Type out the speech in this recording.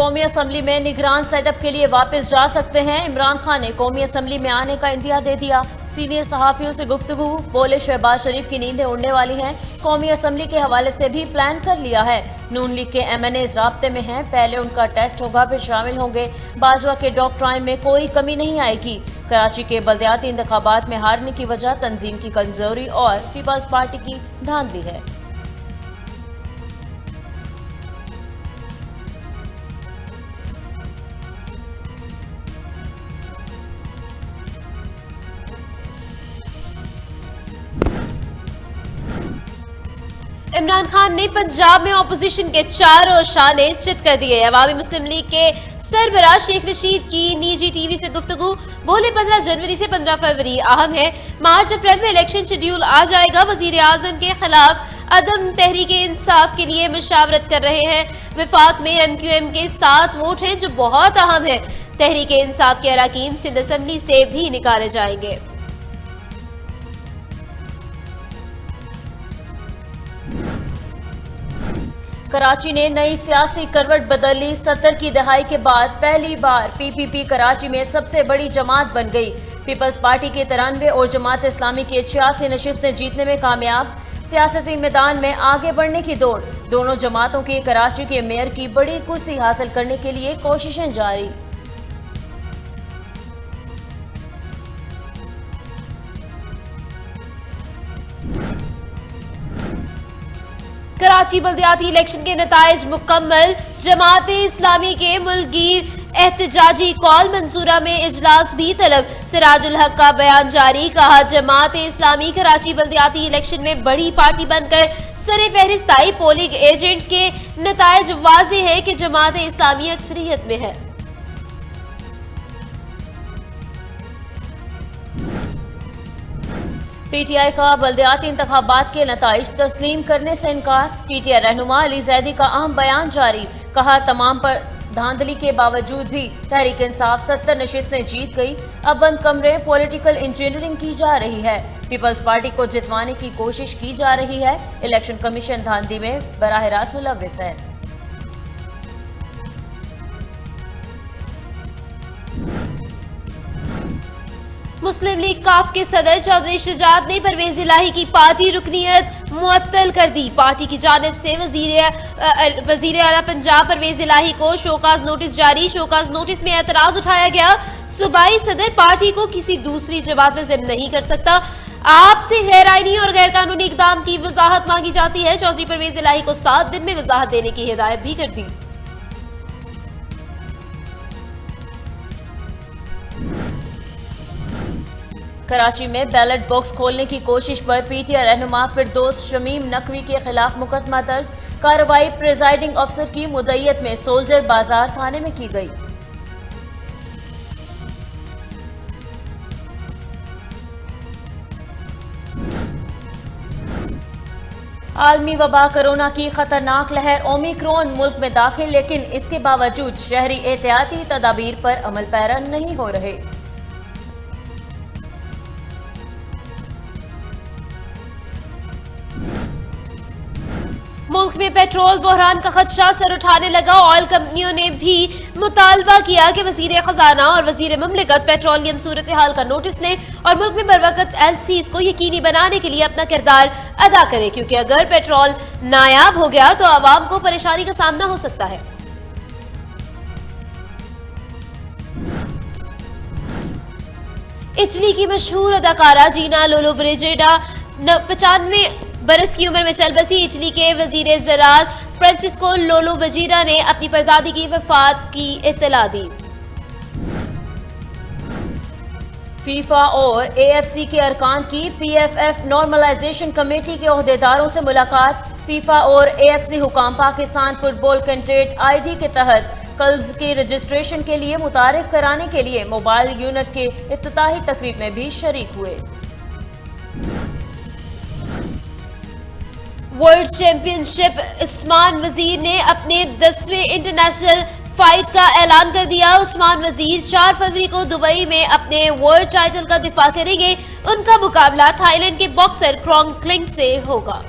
कौमी असम्बली में निगरान सेटअप के लिए वापस जा सकते हैं। इमरान खान ने कौमी असम्बली में आने का इंदिया दे दिया। सीनियर सहाफियों से गुफ्तगू, बोले शहबाज शरीफ की नींदें उड़ने वाली हैं। कौमी असम्बली के हवाले से भी प्लान कर लिया है। नून लीग के MNAs राब्ते में हैं। पहले उनका टेस्ट होगा, फिर शामिल होंगे। बाजवा के डॉक्ट्राइन में कोई कमी नहीं आएगी। कराची के बल्दियाती इंतखाबात में हारने की वजह तंजीम की कमजोरी और पीपल्स पार्टी की धांधली है। इमरान खान ने पंजाब में ऑपोजिशन के चारों शाने चित कर दिए। अवामी मुस्लिम लीग के सरबराह शेख रशीद की निजी टीवी से गुफ्तगू, बोले 15 जनवरी से 15 फरवरी अहम है। मार्च अप्रैल में इलेक्शन शेड्यूल आ जाएगा। वजीर आजम के खिलाफ अदम तहरीक इंसाफ के लिए मुशावरत कर रहे हैं। विफाक में MQM के 7 वोट हैं जो बहुत अहम है। तहरीक इंसाफ के अरकान सिंध असम्बली से भी निकाले जाएंगे। कराची ने नई सियासी करवट बदली। 70 की दहाई के बाद पहली बार PPP कराची में सबसे बड़ी जमात बन गई। पीपल्स पार्टी के 93 और जमात इस्लामी के 86 नशिस्तें जीतने में कामयाब। सियासती मैदान में आगे बढ़ने की दौड़। दोनों जमातों की कराची के मेयर की बड़ी कुर्सी हासिल करने के लिए कोशिशें जारी। कराची बल्दियाती इलेक्शन के नताइज मुकम्मल। जमात इस्लामी के मुल्कगीर एहतजाजी कॉल, मंसूरा में इजलास भी तलब। सिराजुल हक का बयान जारी, कहा जमात इस्लामी कराची बल्दियाती इलेक्शन में बड़ी पार्टी बनकर सरे फहरिस्त आई। पोलिंग एजेंट्स के नताइज वाज़ेह है कि जमात इस्लामी अक्सरियत में है। PTI का बल्दियाती इंतखाबात के नताइज तस्लीम करने से इनकार। PTI रहनुमा अली जैदी का अहम बयान जारी, कहा तमाम पर धांधली के बावजूद भी तहरीक इंसाफ 70 नशिस्तें जीत गई। अब बंद कमरे पॉलिटिकल इंजीनियरिंग की जा रही है। पीपल्स पार्टी को जितवाने की कोशिश की जा रही है। इलेक्शन कमीशन धांधली में बराह रास्त मुलव्विस है। मुस्लिम लीग काफ के सदर चौधरी शुजात ने परवेज इलाही की पार्टी रुकनीयत मुअत्तल कर दी। पार्टी की जानिब से वजीर आला पंजाब परवेज इलाही को शोकाज नोटिस जारी। शोकाज नोटिस में एतराज उठाया गया, सूबाई सदर पार्टी को किसी दूसरी जमात में जिम्म नहीं कर सकता। आपसे गैर आईनी और गैर कानूनी इकदाम की वजाहत मांगी जाती है। चौधरी परवेज इलाही को 7 दिन में वजाहत देने की हिदायत भी कर दी। कराची में बैलेट बॉक्स खोलने की कोशिश पर PTI रहनुमा फिरदौस शमीम नकवी के खिलाफ मुकदमा दर्ज। कार्रवाई प्रिजाइडिंग अफसर की मुद्दईयत में सोल्जर बाजार थाने में की गई। आलमी वबा कोरोना की खतरनाक लहर ओमिक्रॉन मुल्क में दाखिल, लेकिन इसके बावजूद शहरी एहतियाती तदाबीर पर अमल पैरा नहीं हो रहे। मुल्क में पेट्रोल बहरान का खदशा सर उठाने लगा। ऑयल कंपनियों ने भी मुतालबा किया कि वजीर खजाना और वजीर ममलिकत पेट्रोलियम सूरत हाल का नोटिस लें और मुल्क में बरवकत LCs को यकीनी बनाने के लिए अपना किरदार अदा करें, क्योंकि अगर पेट्रोल नायाब हो गया तो आवाम को परेशानी का सामना हो सकता है। इटली की मशहूर अदाकारा जीना लोलो ब्रिजिडा 95 बरस की उम्र में चल बसी। इटली के वजीर ज़राअत फ्रांसिस्को लोलो ब्रिजिडा ने अपनी परदादी की वफात की इत्तला दी। फीफा और AFC के अरकान की PFF नॉर्मलाइजेशन कमेटी के ओहदेदारों से मुलाकात। फीफा और AFC हुकाम पाकिस्तान फुटबॉल कंट्रेट ID के तहत क्लब्स की रजिस्ट्रेशन के लिए मुतारिफ कराने के लिए मोबाइल यूनिट के इफ्तिताही तकरीब में भी शरीक हुए। वर्ल्ड चैंपियनशिप उस्मान वजीर ने अपने 10वें इंटरनेशनल फाइट का ऐलान कर दिया। उस्मान वजीर 4 फरवरी को दुबई में अपने वर्ल्ड टाइटल का दिफा करेंगे। उनका मुकाबला थाईलैंड के बॉक्सर क्रॉन्ग क्लिंग से होगा।